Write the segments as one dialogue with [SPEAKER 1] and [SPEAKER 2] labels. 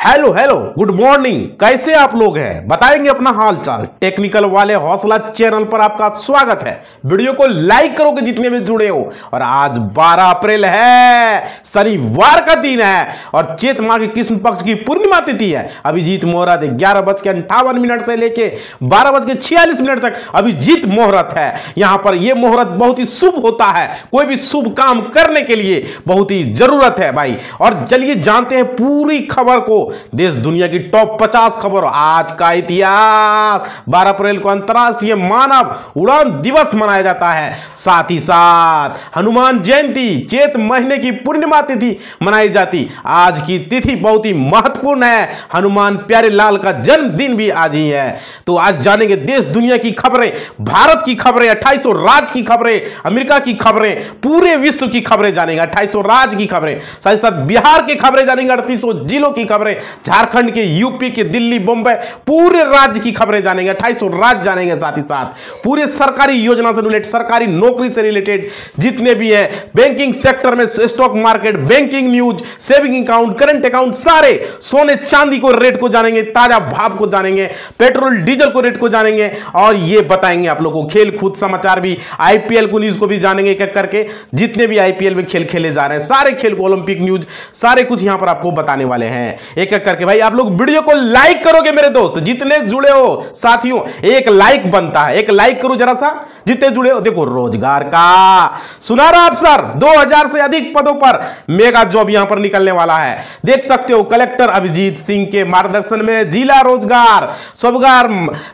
[SPEAKER 1] Hello hello good morning. कैसे आप लोग हैं, बताएंगे अपना हाल चाल। टेक्निकल वाले हौसला चैनल पर आपका स्वागत है। वीडियो को लाइक करोगे जितने भी जुड़े हो। और आज 12 अप्रैल है, शनिवार का दिन है और चैत माह के कृष्ण पक्ष की पूर्णिमा तिथि है। अभिजीत मुहूर्त 11:58 से लेके 12:46 तक अभिजीत मुहूर्त है। यहां पर यह मुहूर्त बहुत ही शुभ होता है, कोई भी शुभ काम करने के लिए बहुत ही जरूरत है भाई। और चलिए जानते हैं पूरी खबर को, देश दुनिया की टॉप 50 खबर। आज का इतिहास, 12 अप्रैल को अंतरराष्ट्रीय मानव उड़ान दिवस मनाया जाता है। साथ ही साथ हनुमान जयंती, चैत महीने की पूर्णिमा तिथि मनाई जाती। आज की तिथि बहुत ही महत्वपूर्ण है, हनुमान प्यारे लाल का जन्मदिन भी आज ही है। तो आज जानेंगे देश दुनिया की खबरें, भारत की खबरें, 2800 राज्य की खबरें, अमेरिका की खबरें, पूरे विश्व की खबरें जानेंगे। 2800 राज्य की खबरें, साथ ही साथ बिहार की खबरें जानेंगे, 3800 जिलों की खबरें, झारखंड के, यूपी के, दिल्ली, बंबई, पूरे राज्य की खबरें जानेंगे। 2800 राज्य जानेंगे। साथ ही साथ पूरे सरकारी योजना से रिलेटेड, सरकारी नौकरी से रिलेटेड जितने भी है, बैंकिंग सेक्टर में stock market, banking news, saving account, current account, सारे सोने चांदी को रेट को जानेंगे, ताजा भाव को जानेंगे, पेट्रोल डीजल को रेट को जानेंगे। और ये बताएंगे आप लोगों को खेल कूद समाचार भी, आईपीएल को न्यूज को भी जानेंगे एक एक करके। जितने भी आईपीएल में खेल खेले जा रहे हैं, सारे खेल को, ओलंपिक न्यूज, सारे कुछ यहां पर आपको बताने वाले हैं एक एक करके। भाई आप लोग वीडियो को लाइक करोगे मेरे दोस्त, जितने जुड़े हो साथियों, एक लाइक बनता है, एक लाइक करो जरा सा जितने जुड़े हो। देखो रोजगार का सुनहरा अवसर, 2000 से अधिक पदों पर मेगा जॉब यहां पर निकलने वाला है। देख सकते हो कलेक्टर अभिजीत सिंह के मार्गदर्शन में जिला रोजगार स्वरोजगार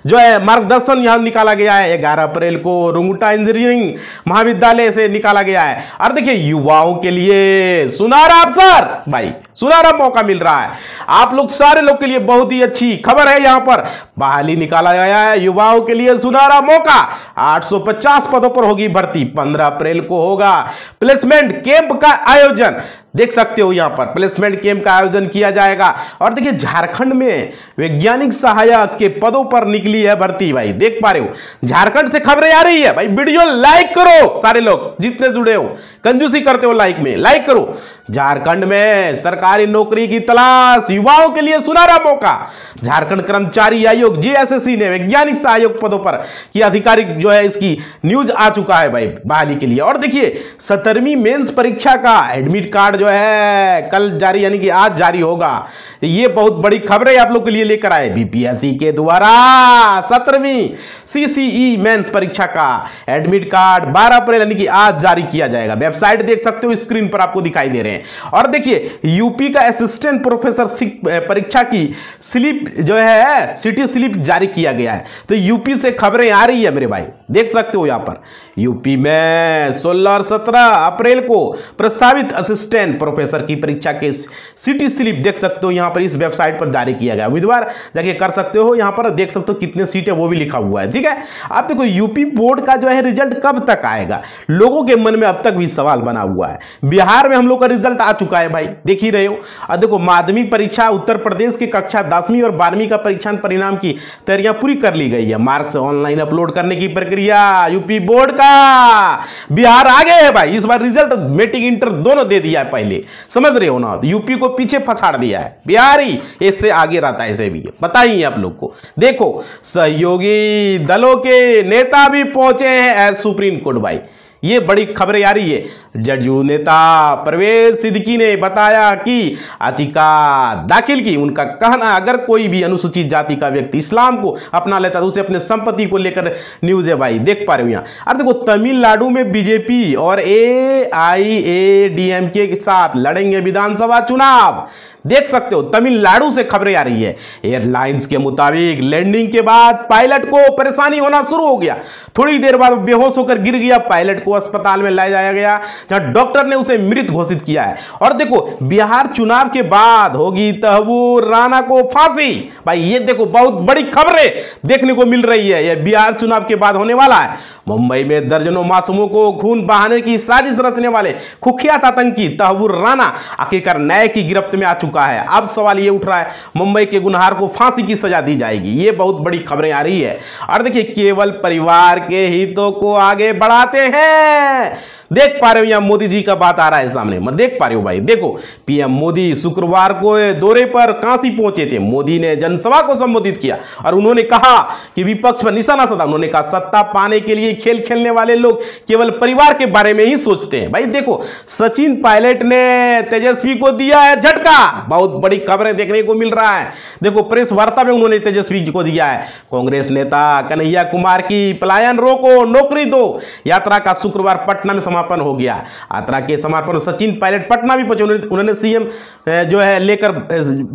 [SPEAKER 1] जो है मार्गदर्शन यहां निकाला गया है। 11 अप्रैल को रुंगटा इंजीनियरिंग महाविद्यालय से निकाला गया है। और देखिए युवाओं के लिए सुनहरा अवसर, भाई सुनहरा मौका मिल रहा है। आप लोग सारे लोग के लिए बहुत ही अच्छी खबर है। यहां पर बहाली निकाला गया है, युवाओं के लिए सुनहरा मौका। 850 पदों पर होगी भर्ती। 15 अप्रैल को होगा प्लेसमेंट कैंप का आयोजन। देख सकते हो यहां पर प्लेसमेंट कैंप का आयोजन किया जाएगा। और देखिए झारखंड में वैज्ञानिक सहायक के पदों पर निकली है भर्ती। भाई देख पा रहे हो झारखंड से खबरें आ रही है। भाई वीडियो लाइक करो सारे लोग जितने जुड़े हो, कंजूसी करते हो लाइक में, लाइक करो। झारखंड में सरकारी नौकरी की तलाश, युवाओं के लिए सुनहरा मौका। झारखंड कर्मचारी आयोग जेएसएससी ने वैज्ञानिक सहायक पदों पर की आधिकारिक जो है इसकी न्यूज आ चुका है भाई बहाली के लिए। और देखिए 17वीं मेंस परीक्षा का एडमिट कार्ड जो है कल जारी, यानी कि आज जारी होगा। ये बहुत बड़ी खबरें आप लोग के लिए लेकर आए। बीपीएससी के द्वारा 17वीं सीसीई मेंस परीक्षा का एडमिट कार्ड 12 अप्रैल यानी कि आज जारी किया जाएगा। वेबसाइट देख सकते हो, स्क्रीन पर आपको दिखाई दे रहे हैं। और देखिए यूपी का असिस्टेंट प्रोफेसर परीक्षा की स्लिप जो है सिटी स्लिप जारी किया गया है। तो यूपी से खबरें आ रही है मेरे भाई, देख सकते हो यहां पर यूपी में 16 और 17 अप्रैल को प्रस्तावित असिस्टेंट प्रोफेसर की परीक्षा के सिटी स्लिप देख सकते हो यहां पर इस वेबसाइट पर जारी किया गया। उम्मीदवार जाके कर सकते हो, यहां पर देख सकते हो कितने सीटें वो भी लिखा हुआ है। ठीक है, आप देखो यूपी बोर्ड का जो है रिजल्ट कब तक आएगा, लोगों के मन में अब तक भी सवाल बना हुआ है। बिहार में हम लोग का रिजल्ट आ चुका है भाई, देख ही रहे हो। और देखो माध्यमिक परीक्षा उत्तर प्रदेश की कक्षा 10वीं और 12वीं का परीक्षा परिणाम की तैयारियां पूरी कर ली गई है। मार्क्स ऑनलाइन अपलोड करने की प्रक्रिया यूपी बोर्ड का, बिहार आगे है भाई। इस बार रिजल्ट मैट्रिक इंटर दोनों दे दिया है पहले, समझ रहे हो ना। यूपी को पीछे पछाड़ दिया है, बिहार ही इससे आगे रहता है। ऐसे भी बताइए आप लोग को। देखो सहयोगी दलों के नेता भी पहुंचे हैं सुप्रीम कोर्ट। भाई ये बड़ी खबरें आ रही है। जदयू नेता परवेज सिद्दीकी ने बताया कि याचिका दाखिल की। उनका कहना अगर कोई भी अनुसूचित जाति का व्यक्ति इस्लाम को अपना लेता है तो उसे अपने संपत्ति को लेकर न्यूज है भाई, देख पा रहे हो यहाँ। अब देखो तमिलनाडु में बीजेपी और एआईएडीएमके के साथ लड़ेंगे विधानसभा चुनाव। देख सकते हो तमिलनाडु से खबरें आ रही है। एयरलाइंस के मुताबिक लैंडिंग के बाद पायलट को परेशानी होना शुरू हो गया। थोड़ी देर बाद बेहोश होकर गिर गया। पायलट को अस्पताल में ले जाया गया, जहां डॉक्टर ने उसे मृत घोषित किया है। और देखो बिहार चुनाव के बाद होगी तहबूर राणा को फांसी। भाई ये देखो बहुत बड़ी खबरें देखने को मिल रही है, यह बिहार चुनाव के बाद होने वाला है। मुंबई में दर्जनों मासूमों को खून बहाने की साजिश रचने वाले कुख्यात आतंकी तहबूर राणा आखिरकार न्याय की गिरफ्त में आ चुका है। अब सवाल ये उठ रहा है मुंबई के गुनहगार को फांसी की सजा दी जाएगी। ये बहुत बड़ी खबरें आ रही है। और देखिए केवल परिवार के हितों को आगे बढ़ाते हैं देख पा रहे हो, यहां मोदी जी का बात आ रहा है सामने, मैं देख पा रहे हो भाई। देखो पीएम मोदी शुक्रवार को दौरे पर काशी पहुंचे थे। मोदी ने जनसभा को संबोधित किया और उन्होंने कहा कि विपक्ष पर निशाना साधा। उन्होंने कहा सत्ता पाने के लिए खेल खेलने वाले लोग केवल परिवार के बारे में ही सोचते हैं। भाई देखो सचिन पायलट ने तेजस्वी को दिया है झटका, बहुत बड़ी खबरें देखने को मिल रहा है। देखो प्रेस वार्ता में उन्होंने तेजस्वी को दिया है। कांग्रेस नेता कन्हैया कुमार की पलायन रोको, नौकरी दो यात्रा का शुक्रवार पटना में समापन हो गया। यात्रा के समापन सचिन पायलट पटना भी पहुंचे, उन्होंने सीएम जो है लेकर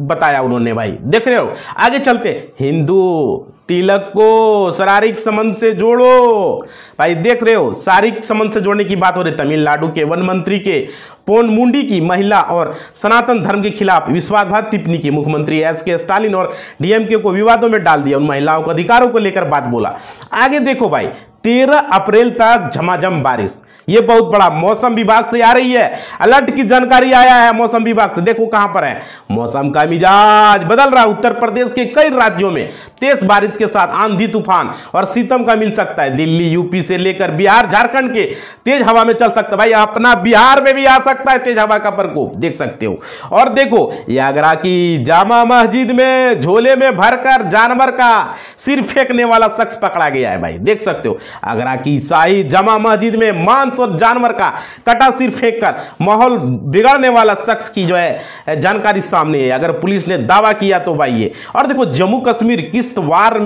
[SPEAKER 1] बताया उन्होंने। भाई देख रहे हो, आगे चलते। हिंदू तिलक को शारीरिक संबंध से जोड़ो। भाई देख रहे हो शारीरिक संबंध से जोड़ने की बात हो रही। तमिलनाडु के वन मंत्री के पोन मुंडी की महिला और सनातन धर्म के खिलाफ विश्वासघात टिप्पणी की। मुख्यमंत्री एसके स्टालिन और डीएमके को विवादों में डाल दिया। उन महिलाओं के अधिकारों को लेकर बात बोला। आगे देखो भाई 13 अप्रैल तक झमाझम बारिश, ये बहुत बड़ा मौसम विभाग से आ रही है। अलर्ट की जानकारी आया है मौसम विभाग से। देखो कहां पर है, मौसम का मिजाज बदल रहा है। उत्तर प्रदेश के कई राज्यों में तेज बारिश के साथ आंधी तूफान और शीतम का मिल सकता है। दिल्ली यूपी से लेकर बिहार झारखंड के तेज हवा में चल सकता है। भाई अपना बिहार में भी आ सकता है तेज हवा का प्रकोप, देख सकते हो। और देखो ये आगरा की जामा मस्जिद में झोले में भरकर जानवर का सिर फेंकने वाला शख्स पकड़ा गया है। भाई देख सकते हो आगरा की शाही जामा मस्जिद में मांस और जानवर का कटा सिर फेंककर माहौल बिगाड़ने वाला शख्स की जो है जानकारी सामने है। अगर पुलिस ने दावा किया तो भाई ये। और देखो जम्मू कश्मीर किश्तवाड़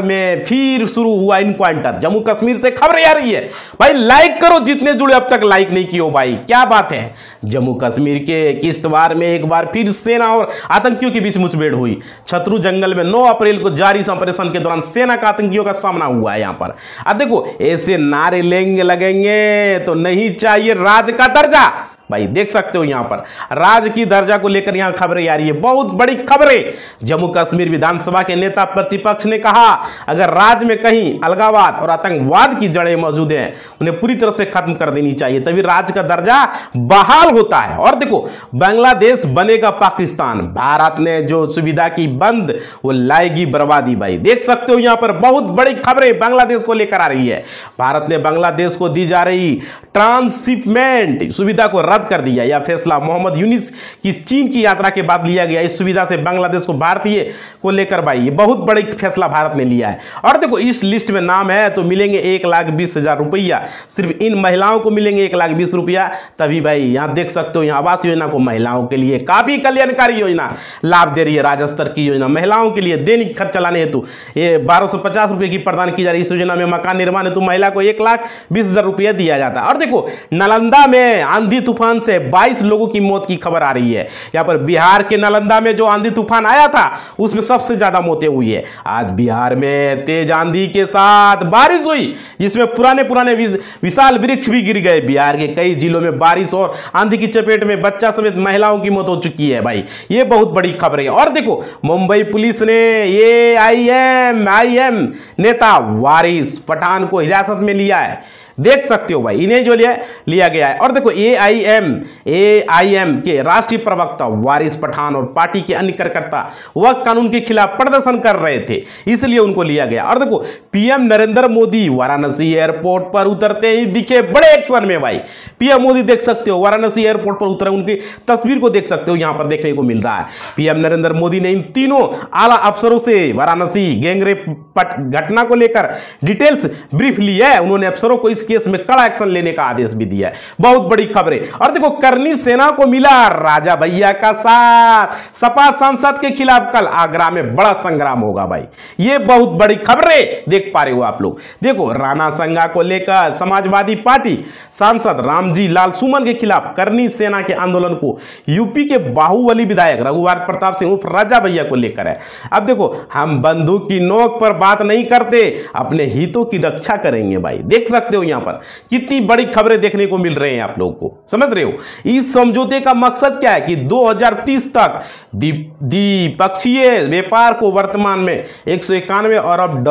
[SPEAKER 1] में फिर शुरू हुआ इनकाउंटर। जम्मू कश्मीर से खबरें आ रही है। भाई लाइक करो जितने जुड़े, अब तक लाइक नहीं किए हो भाई, क्या बात है। जम्मू कश्मीर के किश्तवाड़ में एक बार फिर सेना और आतंकियों के बीच मुठभेड़ हुई। छतरू जंगल में 9 अप्रैल को जारी ऑपरेशन के दौरान सेना का आतंकियों का सामना हुआ है यहां पर। अब देखो ऐसे नारे लगेंगे तो नहीं चाहिए राज का दर्जा। भाई देख सकते हो यहां पर राज की दर्जा को लेकर यहां खबरें आ रही है, बहुत बड़ी खबरें। जम्मू कश्मीर विधानसभा के नेता प्रतिपक्ष ने कहा अगर राज्य में कहीं अलगाववाद और आतंकवाद की जड़ें मौजूद हैं उन्हें पूरी तरह से खत्म कर देनी चाहिए, तभी राज्य का दर्जा बहाल होता है। और देखो बांग्लादेश बनेगा पाकिस्तान, भारत ने जो सुविधा की बंद वो लाएगी बर्बादी। भाई देख सकते हो यहां पर बहुत बड़ी खबरें बांग्लादेश को लेकर आ रही है। भारत ने बांग्लादेश को दी जा रही ट्रांसशिपमेंट सुविधा को रद्द कर दिया। यह फैसला मोहम्मद यूनिस की चीन की यात्रा के बाद लिया गया। इस सुविधा से बांग्लादेश को भारतीय को लेकर भाई ये बहुत बड़ी फैसला भारत ने लिया है। और देखो इस लिस्ट में नाम है तो मिलेंगे 1,20,000 रुपया, सिर्फ इन महिलाओं को मिलेंगे 1,20,000 रुपया। तभी भाई यहां देख सकते हो यहां आवास योजना को महिलाओं के लिए काफी कल्याणकारी योजना लाभ दे रही है। राज्य स्तर की योजना महिलाओं के लिए दैनिक खर्च चलाने हेतु ये 1,250 रुपये की प्रदान की जा रही है। इस योजना में मकान निर्माण हेतु महिला को 1,20,000 रुपया दिया जाता है। और देखो नालंदा में आंधी तूफान से 22 लोगों की मौत की खबर आ रही है। यहां पर बिहार के नालंदा में जो आंधी तूफान आया था उसमें सबसे ज्यादा मौतें हुई है। आज बिहार में तेज आंधी के साथ बारिश हुई जिसमें पुराने विशाल वृक्ष भी गिर गए। बिहार के कई जिलों में बारिश और आंधी की चपेट में बच्चा समेत महिलाओं की मौत हो चुकी है। भाई ये बहुत बड़ी खबर है। और देखो मुंबई पुलिस ने AIM नेता वारिस पठान को हिरासत में लिया है। देख सकते हो भाई इन्हें जो लिया गया है। और देखो AIM के राष्ट्रीय प्रवक्ता वारिस पठान और पार्टी के अन्य कार्यकर्ता वक्त कानून के खिलाफ प्रदर्शन कर रहे थे, इसलिए उनको लिया गया। और देखो पीएम नरेंद्र मोदी वाराणसी एयरपोर्ट पर उतरते ही दिखे बड़े एक्शन में। भाई पीएम मोदी देख सकते हो वाराणसी एयरपोर्ट पर उतरे, उनकी तस्वीर को देख सकते हो यहां पर देखने को मिल रहा है। पीएम नरेंद्र मोदी ने इन तीनों आला अफसरों से वाराणसी गैंगरेप घटना को लेकर डिटेल्स ब्रीफ ली है। उन्होंने अफसरों को इस केस में कड़ा एक्शन लेने का आदेश भी दिया है। बहुत बड़ी खबरें। और देखो करनी सेना को मिला राजा भैया का साथ, सपा सांसद के खिलाफ कल आगरा में बड़ा संग्राम होगा। भाई ये बहुत बड़ी खबरें देख पा रहे हो आप लोग। देखो राणा संगा को लेकर समाजवादी पार्टी सांसद रामजी लाल सुमन के खिलाफ करनी सेना के आंदोलन को यूपी के बाहुबली विधायक रघुवर प्रताप सिंह उर्फ राजा भैया को लेकर है। अब देखो हम बंदूक की नोक पर बात नहीं करते, अपने हितों की रक्षा करेंगे। भाई देख सकते हो यहां पर कितनी बड़ी खबरें देखने को मिल रहे हैं आप लोगों को, समझ रहे हो। इस समझौते का मकसद क्या है कि 2030 तक द्विपक्षीय व्यापार को वर्तमान में $191 अरब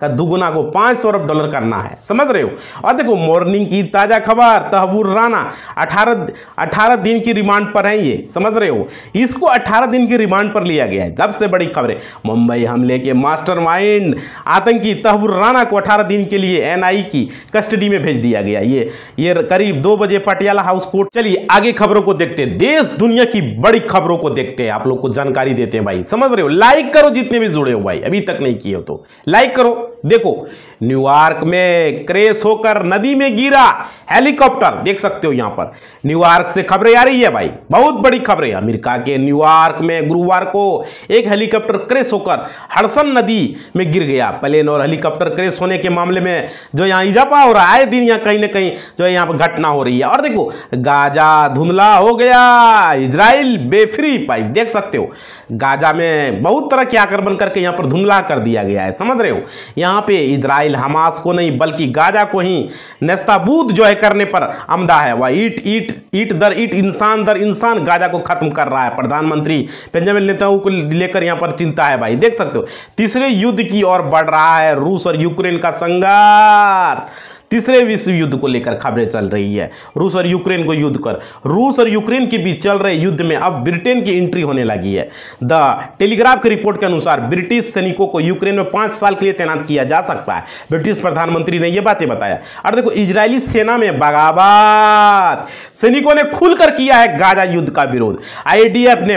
[SPEAKER 1] का दुगुना को $500 अरब करना है, समझ रहे हो। और देखो मॉर्निंग की ताजा खबर, तहबूर राणा 18 दिन की रिमांड पर है, ये समझ रहे हो। इसको 18 दिन की रिमांड पर लिया गया है। सबसे बड़ी खबरें, मुंबई हमले के मास्टरमाइंड आतंकी तहबूर राणा को 18 दिन के लिए NIA की कस्टडी कस्टडी में भेज दिया गया। ये करीब 2 बजे पटियाला हाउस कोर्ट। चलिए आगे खबरों को देखते हैं, देश दुनिया की बड़ी खबरों को देखते हैं, आप लोग को जानकारी देते हैं भाई, समझ रहे हो। लाइक करो जितने भी जुड़े हो भाई, अभी तक नहीं किए हो तो लाइक करो। देखो न्यूयॉर्क में क्रैश होकर नदी में गिरा हेलीकॉप्टर, देख सकते हो यहां पर न्यूयॉर्क से खबरें आ रही है भाई, बहुत बड़ी खबरें। अमेरिका के न्यूयॉर्क में गुरुवार को एक हेलीकॉप्टर क्रैश होकर हडसन नदी में गिर गया। प्लेन और हेलीकॉप्टर क्रैश होने के मामले में जो यहाँ इजाफा हो रहा है, आए दिन यहाँ कहीं ना कहीं जो है यहाँ पर घटना हो रही है। और देखो गाजा धुंधला हो गया, इजराइल बेफ्री भाई, देख सकते हो गाजा में बहुत तरह के आक्रमण करके यहाँ पर धुंधला कर दिया गया है, समझ रहे हो। यहाँ पे इजराइल हमास को नहीं बल्कि गाजा को ही नेस्ताबूद जो है करने पर आमदा है। वह ईट दर ईट, इंसान दर इंसान गाजा को खत्म कर रहा है। प्रधानमंत्री बेंजामिन नेतन्याहू को लेकर यहाँ पर चिंता है भाई, देख सकते हो। तीसरे युद्ध की ओर बढ़ रहा है रूस और यूक्रेन का संघर्ष। तीसरे विश्व युद्ध को लेकर खबरें चल रही है, रूस और यूक्रेन को युद्ध कर, रूस और यूक्रेन के बीच चल रहे युद्ध में अब ब्रिटेन की एंट्री होने लगी है। द टेलीग्राफ की रिपोर्ट के अनुसार ब्रिटिश सैनिकों को यूक्रेन में 5 साल के लिए तैनात किया जा सकता है, ब्रिटिश प्रधानमंत्री ने यह बातें बताया। और देखो इजरायली सेना में बगावत, सैनिकों ने खुलकर किया है गाजा युद्ध का विरोध। आईडीएफ ने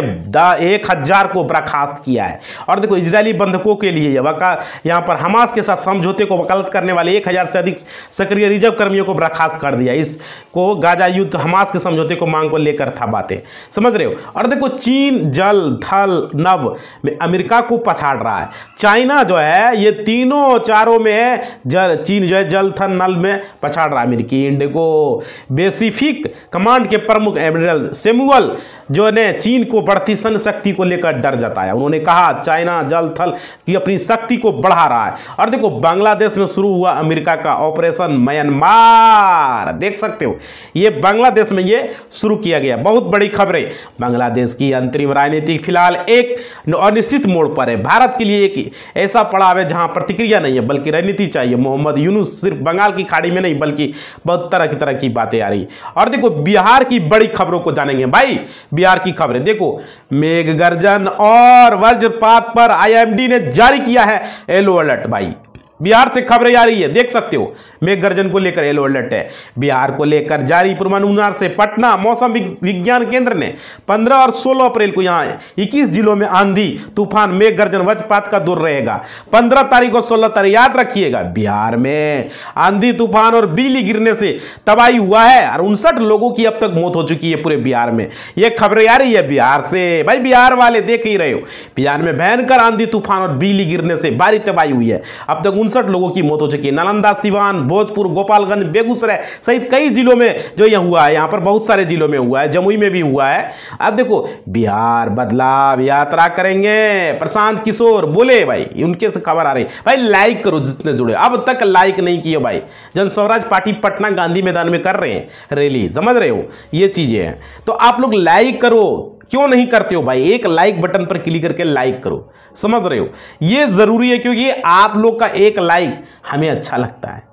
[SPEAKER 1] 1000 को बर्खास्त किया है। और देखो इजरायली बंधकों के लिए यहाँ पर हमास के साथ समझौते को वकालत करने वाले 1000 से अधिक सक्रिय रिजर्व कर्मियों को बर्खास्त कर दिया। इसको गाजा युद्ध हमास के समझौते को मांग को लेकर था बातें, समझ रहे हो। और देखो चीन जल थल नभ में अमेरिका को पछाड़ रहा है। चाइना जो है ये तीनों चारों में चीन जो है जल थल नल में पछाड़ रहा है अमेरिकी। इंडिगो पैसिफिक कमांड के प्रमुख एडमिरल सैमुअल जो ने चीन को बढ़ती सैन्य शक्ति को लेकर डर जताया। उन्होंने कहा चाइना जल थल की अपनी शक्ति को बढ़ा रहा है। और देखो बांग्लादेश में शुरू हुआ अमेरिका का ऑपरेशन म्यांमार, देख सकते हो ये बांग्लादेश में ये शुरू किया गया। बहुत बड़ी खबरें, बांग्लादेश की अंतरिम राजनीति फिलहाल एक अनिश्चित मोड़ पर है। भारत के लिए एक ऐसा पड़ाव है जहां प्रतिक्रिया नहीं है बल्कि रणनीति चाहिए। मोहम्मद यूनुस सिर्फ बंगाल की खाड़ी में नहीं बल्कि बहुत तरह की बातें आ रही। और देखो बिहार की बड़ी खबरों को जानेंगे भाई, बिहार की खबरें देखो। मेघ गर्जन और वज्रपात पर आईएमडी ने जारी किया है येलो अलर्ट भाई, बिहार से खबरें आ रही है, देख सकते हो मेघ गर्जन को लेकर येलो अलर्ट है। बिहार को लेकर जारी पूर्वानुमान से पटना मौसम विज्ञान केंद्र ने 15 और 16 अप्रैल को यहां 21 जिलों में आंधी तूफान मेघ गर्जन वज्रपात का दौर रहेगा। 15 तारीख और 16 तारीख याद रखिएगा, बिहार में आंधी तूफान और बिजली गिरने से तबाही हुआ है और 59 लोगों की अब तक मौत हो चुकी है पूरे बिहार में। यह खबरें आ रही है बिहार से भाई, बिहार वाले देख ही रहे हो। बिहार में भयंकर आंधी तूफान और बिजली गिरने से भारी तबाही हुई है, अब तक 59 लोगों की मौत हो चुकी है। नालंदा, सिवान, भोजपुर, गोपालगंज, बेगूसराय सहित कई जिलों में जो यह हुआ है, यहां पर बहुत सारे जिलों में हुआ है, जमुई में भी हुआ है। अब देखो बिहार बदलाव यात्रा करेंगे, प्रशांत किशोर बोले भाई, उनके से खबर आ रही भाई। लाइक करो जितने जुड़े, अब तक लाइक नहीं किए भाई। जन स्वराज पार्टी पटना गांधी मैदान में कर रहे हैं रैली, समझ रहे हो ये चीजें हैं, तो आप लोग लाइक करो। क्यों नहीं करते हो भाई? एक लाइक बटन पर क्लिक करके लाइक करो, समझ रहे हो ये जरूरी है क्योंकि आप लोग का एक लाइक हमें अच्छा लगता है।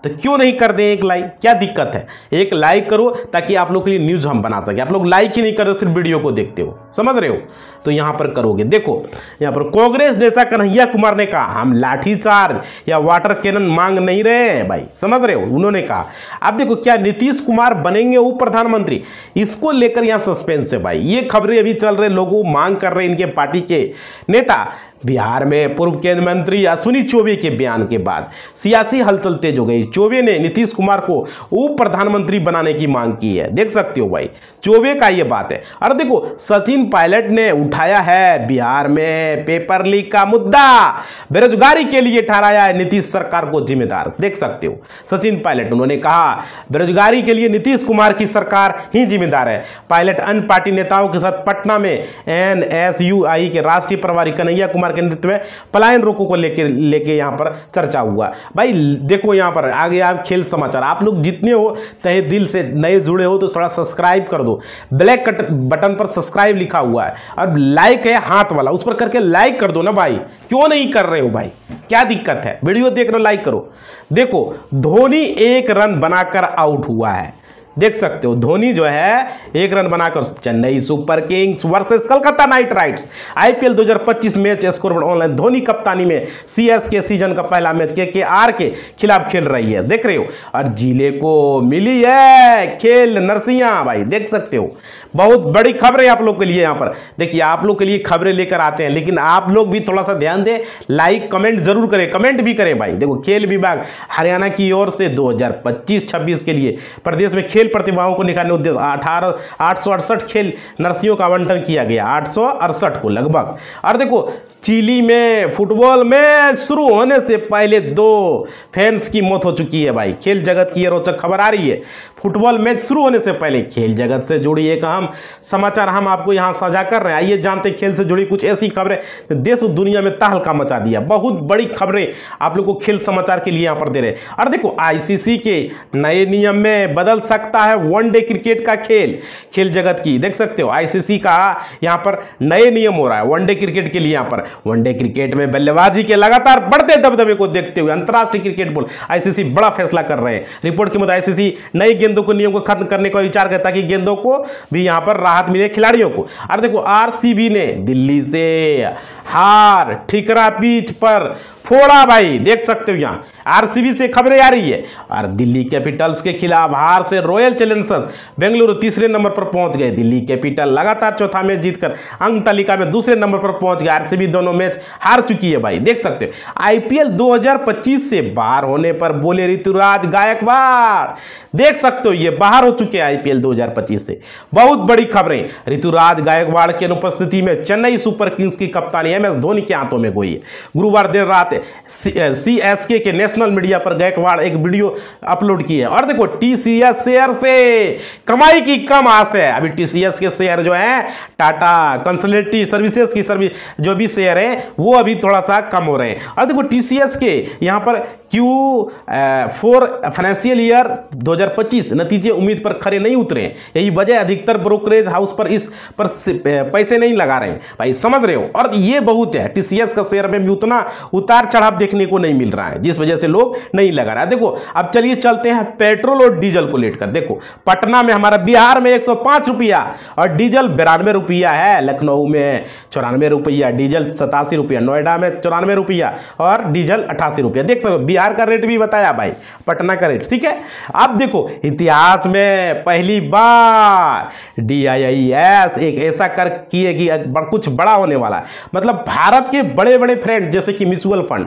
[SPEAKER 1] तो क्यों नहीं कर दें एक लाइक, क्या दिक्कत है? एक लाइक करो ताकि आप लोग के लिए न्यूज हम बना सके। आप लोग लाइक ही नहीं करते, सिर्फ वीडियो को देखते हो, समझ रहे हो, तो यहां पर करोगे। देखो यहां पर कांग्रेस नेता कन्हैया कुमार ने कहा हम लाठीचार्ज या वाटर कैनन मांग नहीं रहे हैं भाई, समझ रहे हो, उन्होंने कहा। अब देखो क्या नीतीश कुमार बनेंगे उप प्रधानमंत्री, इसको लेकर यहां सस्पेंस है भाई। ये खबरें अभी चल रहे, लोगों मांग कर रहे हैं इनके पार्टी के नेता। बिहार में पूर्व केंद्रीय मंत्री अश्विनी चौबे के बयान के बाद सियासी हलचल तेज हो गई। चौबे ने नीतीश कुमार को उप प्रधानमंत्री बनाने की मांग की है, देख सकते हो भाई, चौबे का ये बात है। और देखो सचिन पायलट ने उठाया है बिहार में पेपर लीक का मुद्दा, बेरोजगारी के लिए ठहराया है नीतीश सरकार को जिम्मेदार, देख सकते हो सचिन पायलट। उन्होंने कहा बेरोजगारी के लिए नीतीश कुमार की सरकार ही जिम्मेदार है। पायलट अन्य पार्टी नेताओं के साथ पटना में NSUI के राष्ट्रीय प्रभारी कन्हैया कुमार के नेतृत्व में पलायन रोको को लेके यहां पर चर्चा हुआ भाई। देखो यहां पर आगे आप खेल समाचार, आप लोग जितने हो तहे दिल से नए जुड़े हो तो थोड़ा सब्सक्राइब कर दो, ब्लैक बटन पर सब्सक्राइब लिखा हुआ है और लाइक है हाथ वाला, उस पर करके लाइक कर दो ना भाई। क्यों नहीं कर रहे हो भाई, क्या दिक्कत है? वीडियो देख रहे हो लाइक करो। देखो धोनी 1 रन बनाकर आउट हुआ है, देख सकते हो धोनी जो है 1 रन बनाकर Chennai super Kings versus Calcutta night Riders IPL 2025 match score online Dhoni कप्तानी में सीएसके सीजन का पहला मैच केकेआर के खिलाफ खेल रही है, देख रहे हो। और जिले को मिली है खेल नरसिंहा भाई, देख सकते हो। बहुत बड़ी खबरें आप लोग के लिए यहाँ पर देखिए, आप लोग के लिए खबरें लेकर आते हैं, लेकिन आप लोग भी थोड़ा सा ध्यान दें, लाइक कमेंट जरूर करें, कमेंट भी करें भाई। देखो खेल विभाग हरियाणा की ओर से 2025-26 के लिए प्रदेश में खेल प्रतिभाओं को निखारने उद्देश्य 868 खेल नर्सियों का आवंटन किया गया, 868 को लगभग। और देखो चिली में फुटबॉल मैच शुरू होने से पहले 2 फैंस की मौत हो चुकी है भाई। खेल जगत की ये रोचक खबर आ रही है, फुटबॉल मैच शुरू होने से पहले खेल जगत से जुड़ी एक अहम समाचार हम आपको यहां साझा कर रहे हैं। आइए जानते हैं खेल से जुड़ी कुछ ऐसी खबरें देश और दुनिया में तहलका मचा दिया। बहुत बड़ी खबरें आप लोग को खेल समाचार के लिए यहां पर दे रहे हैं। और देखो आईसीसी के नए नियम में बदल सकता है वनडे क्रिकेट का खेल, खेल जगत की देख सकते हो। आईसीसी का यहां पर नए नियम हो रहा है वनडे क्रिकेट के लिए। यहां पर वनडे क्रिकेट में बल्लेबाजी के लगातार बढ़ते दबदबे को देखते हुए अंतर्राष्ट्रीय क्रिकेट बोर्ड आईसीसी बड़ा फैसला कर रहे हैं। रिपोर्ट के मुताबिक आईसीसी नई गेंदों को नियम को खत्म करने का विचार करता है ताकि गेंदों को भी यहां पर राहत मिले खिलाड़ियों को। और देखो आरसीबी ने दिल्ली से हार ठिकरा पिच पर फोड़ा भाई, देख सकते हो यहां आरसीबी से खबरें आ रही है। और दिल्ली कैपिटल्स के खिलाफ हार से रॉयल चैलेंजर्स बेंगलुरु तीसरे नंबर पर पहुंच गए। दिल्ली कैपिटल लगातार चौथा मैच जीतकर अंक तालिका में दूसरे नंबर पर पहुंच गए। आरसीबी दोनों मैच हार चुकी है भाई, देख सकते हो। आईपीएल 2025 से बाहर होने पर बोले ऋतुराज गायकवाड़, देख सकते हो ये बाहर हो चुके हैं आईपीएल 2025 से। बहुत बड़ी खबरें, ऋतुराज गायकवाड़ की अनुपस्थिति में चेन्नई सुपर किंग्स की कप्तानी एमएस धोनी के हाथों में गई है। गुरुवार देर रात सीएसके के नेशनल मीडिया पर गायकवाड़ एक वीडियो अपलोड की है। और देखो टीसीएस शेयर से कमाई की कम आस है। अभी टीसीएस के शेयर जो है टाटा कंसल्टेंसी सर्विसेज की जो भी शेयर है वो अभी थोड़ा सा कम हो रहे हैं। और देखो टीसीएस के यहां पर Q4 फाइनेंशियल ईयर 2025 नतीजे उम्मीद पर खरे नहीं उतरे। यही वजह अधिकतर ब्रोकरेज हाउस पर इस पर पैसे नहीं लगा रहे हैं भाई, समझ रहे हो। और ये बहुत है, टीसीएस का शेयर में भी उतना उतार चढ़ाव देखने को नहीं मिल रहा है, जिस वजह से लोग नहीं लगा रहा है। देखो अब चलिए चलते हैं पेट्रोल और डीजल को लेकर। देखो पटना में हमारा बिहार में 105 रुपया और डीजल 92 रुपया है, लखनऊ में 94 रुपया, डीजल 87 रुपया, नोएडा में 94 रुपया और डीजल 88 रुपया। देख सकते बिहार का रेट भी बताया भाई, पटना का रेट, ठीक है। अब देखो इतिहास में पहली बार DIIS एक ऐसा कर किए कि कुछ बड़ा होने वाला है। मतलब भारत के बड़े बड़े फ्रेंड जैसे कि म्यूचुअल फंड,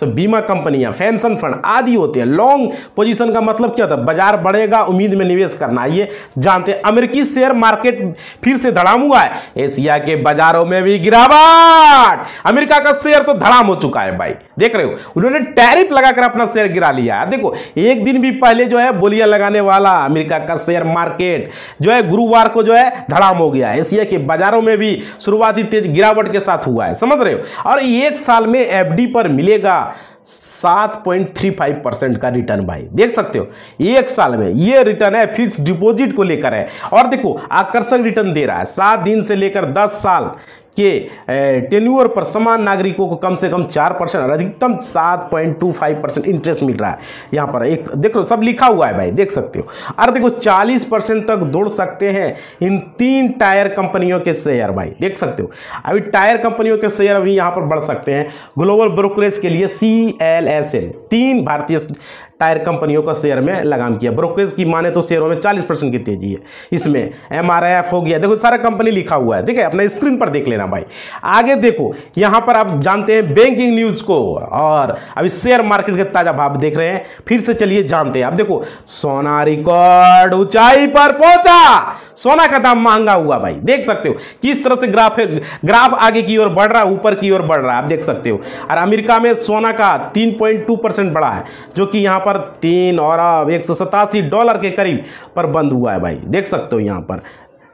[SPEAKER 1] बीमा कंपनियां, पेंशन फंड आदि होते हैं। लॉन्ग पोजीशन का मतलब क्या होता है? बाजार बढ़ेगा उम्मीद में निवेश करना। ये जानते हैं। अमेरिकी शेयर मार्केट फिर से धड़ाम हुआ है, एशिया के बाजारों में भी गिरावट। अमेरिका का शेयर तो धड़ाम हो चुका है भाई, देख रहे हो। उन्होंने टैरिफ लगाकर अपना शेयर गिरा लिया। देखो एक दिन भी पहले जो है बोलियां लगाने वाला अमेरिका का शेयर मार्केट जो है गुरुवार को जो है धड़ाम हो गया। एशिया के बाजारों में भी शुरुआती तेज गिरावट के साथ हुआ है, समझ रहे हो। और एक साल में एफडी पर मिलेगा 7.35% का रिटर्न भाई, देख सकते हो। एक साल में ये रिटर्न है, फिक्स डिपॉजिट को लेकर है। और देखो आकर्षक रिटर्न दे रहा है। 7 दिन से लेकर 10 साल के टेन्योर पर समान नागरिकों को कम से कम 4% और अधिकतम 7.25% इंटरेस्ट मिल रहा है। यहाँ पर एक देखो सब लिखा हुआ है भाई, देख सकते हो। और देखो 40% तक दौड़ सकते हैं इन 3 टायर कंपनियों के शेयर भाई, देख सकते हो। अभी टायर कंपनियों के शेयर अभी यहाँ पर बढ़ सकते हैं। ग्लोबल ब्रोकरेज के लिए CLSL 3 भारतीय टायर कंपनियों का शेयर में लगाम किया। ब्रोकरेज की माने तो शेयरों में 40% की तेजी है। इसमें MRF हो गया, देखो सारा कंपनी लिखा हुआ है, ठीक है। अपने स्क्रीन पर देख लेना भाई। आगे देखो यहां पर आप जानते हैं बैंकिंग न्यूज को और अभी शेयर मार्केट के ताजा भाव देख रहे हैं। फिर से चलिए जानते हैं। अब देखो सोना रिकॉर्ड ऊंचाई पर पहुंचा, सोना का दाम महंगा हुआ भाई, देख सकते हो किस तरह से ग्राफ आगे की ओर बढ़ रहा है, ऊपर की ओर बढ़ रहा है, आप देख सकते हो। और अमेरिका में सोना का 3.2% बढ़ा है, जो कि यहां पर 3 और $187 के करीब पर बंद हुआ है भाई, देख सकते हो यहां पर,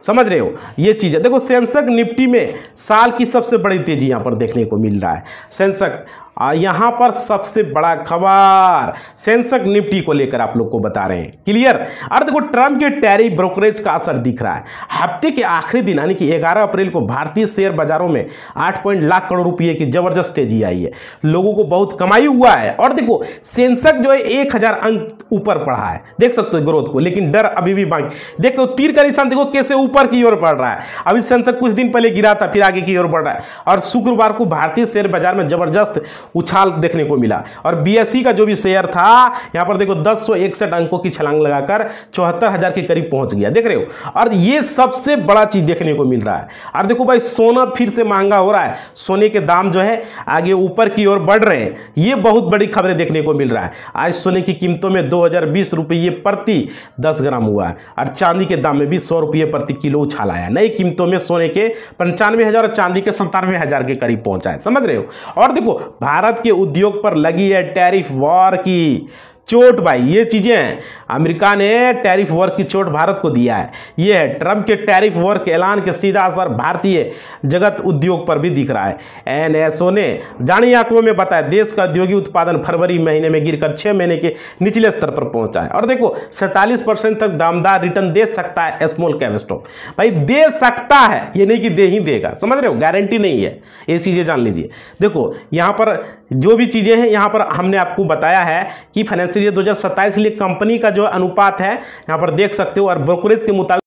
[SPEAKER 1] समझ रहे हो ये चीज़ है। देखो सेंसेक्स निफ्टी में साल की सबसे बड़ी तेजी यहां पर देखने को मिल रहा है। सेंसेक्स यहां पर सबसे बड़ा खबर सेंसेक्स निफ्टी को लेकर आप लोग को बता रहे हैं। क्लियर। और देखो ट्रंप के टैरिफ ब्रोकरेज का असर दिख रहा है। हफ्ते के आखिरी दिन यानी कि 11 अप्रैल को भारतीय शेयर बाजारों में 8 लाख करोड़ रुपए की जबरदस्त तेजी आई है। लोगों को बहुत कमाई हुआ है। और देखो सेंसेक्स जो है 1000 अंक ऊपर बढ़ा है, देख सकते हो ग्रोथ को, लेकिन डर अभी भी बाकी। देखो तीर का निशान देखो कैसे ऊपर की ओर बढ़ रहा है। अभी सेंसेक्स कुछ दिन पहले गिरा था, फिर आगे की ओर बढ़ रहा है। और शुक्रवार को भारतीय शेयर बाजार में जबरदस्त उछाल देखने को मिला। और बीएसई का जो भी शेयर था यहां पर देखो 1061 अंकों की छलांग लगाकर 74,000 के करीब पहुंच गया, देख रहे हो। और ये सबसे बड़ा चीज देखने को मिल रहा है। और देखो भाई सोना फिर से महंगा हो रहा है, सोने के दाम जो है आगे ऊपर की ओर बढ़ रहे हैं। ये बहुत बड़ी खबरें देखने को मिल रहा है। आज सोने की कीमतों में 2020 रुपये प्रति 10 ग्राम हुआ है। और चांदी के दाम में भी 100 रुपये प्रति किलो उछाल आया। नई कीमतों में सोने के 95,000 और चांदी के 97,000 के करीब पहुंचा है, समझ रहे हो। और देखो भारत के उद्योग पर लगी है टैरिफ वॉर की चोट। भाई ये चीजें हैं, अमेरिका ने टैरिफ वॉर की चोट भारत को दिया है। ये है ट्रंप के टैरिफ वॉर के ऐलान के सीधा असर भारतीय जगत उद्योग पर भी दिख रहा है। एनएसओ ने जानी आंकड़ों में बताया देश का औद्योगिक उत्पादन फरवरी महीने में गिरकर 6 महीने के निचले स्तर पर पहुंचा है। और देखो 47% तक दामदार रिटर्न दे सकता है स्मॉल कैप स्टॉक। भाई दे सकता है, ये नहीं कि दे ही देगा, समझ रहे हो, गारंटी नहीं है। ये चीजें जान लीजिए। देखो यहां पर जो भी चीजें हैं यहां पर हमने आपको बताया है कि फाइनेंशियल ईयर 2027 के लिए कंपनी का जो अनुपात है यहां पर देख सकते हो। और ब्रोकरेज के मुताबिक